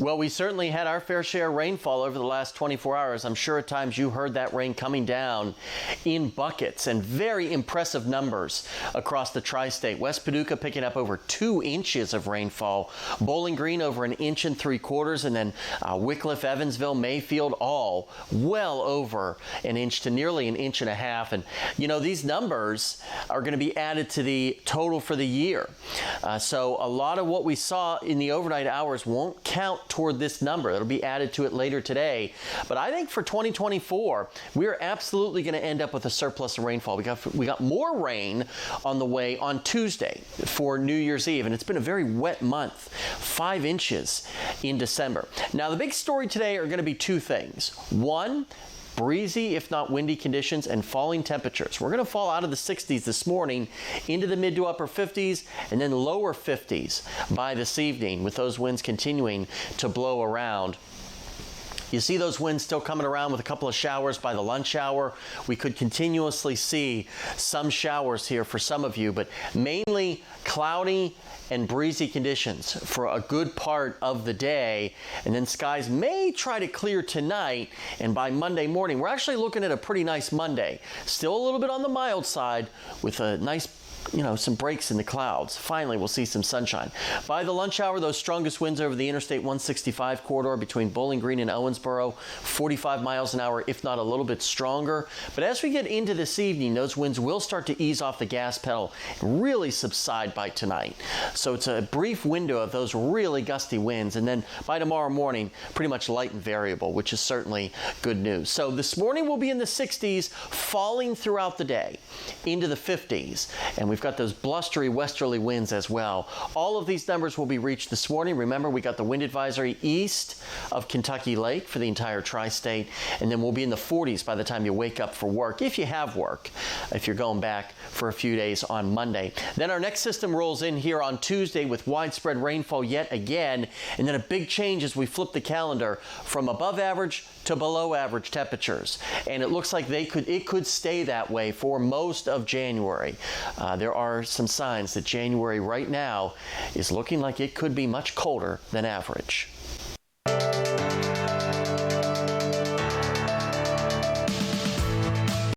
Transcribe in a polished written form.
Well, we certainly had our fair share of rainfall over the last 24 hours. I'm sure at times you heard that rain coming down in buckets and very impressive numbers across the tri-state. West Paducah picking up over 2 inches of rainfall. Bowling Green over 1 3/4 inches, and then Wickliffe, Evansville, Mayfield all well over 1 inch to nearly 1.5 inches. And you know, these numbers are going to be added to the total for the year. So a lot of what we saw in the overnight hours won't count toward this number. It'll be added to it later today. But I think for 2024, we're absolutely going to end up with a surplus of rainfall. We got more rain on the way on Tuesday for New Year's Eve, and it's been a very wet month, 5 inches in December. Now, the big story today are going to be 2 things. One, breezy, if not windy conditions and falling temperatures. We're going to fall out of the 60s this morning into the mid to upper 50s and then lower 50s by this evening, with those winds continuing to blow around. You see those winds still coming around with a couple of showers by the lunch hour. We could continuously see some showers here for some of you, but mainly cloudy and breezy conditions for a good part of the day. And then skies may try to clear tonight, and by Monday morning, we're actually looking at a pretty nice Monday. Still a little bit on the mild side with a nice, some breaks in the clouds. Finally, we'll see some sunshine. By the lunch hour, those strongest winds over the Interstate 165 corridor between Bowling Green and Owensboro, 45 miles an hour, if not a little bit stronger. But as we get into this evening, those winds will start to ease off the gas pedal and really subside by tonight. So it's a brief window of those really gusty winds. And then by tomorrow morning, pretty much light and variable, which is certainly good news. So this morning we'll be in the 60s, falling throughout the day into the 50s. And we've got those blustery westerly winds as well. All of these numbers will be reached this morning. Remember, we got the wind advisory east of Kentucky Lake for the entire tri-state, and then we'll be in the 40s by the time you wake up for work, if you have work, if you're going back for a few days on Monday. Then our next system rolls in here on Tuesday with widespread rainfall yet again, and then a big change as we flip the calendar from above average to below average temperatures. And it looks like it could stay that way for most of January. There are some signs that January right now is looking like it could be much colder than average.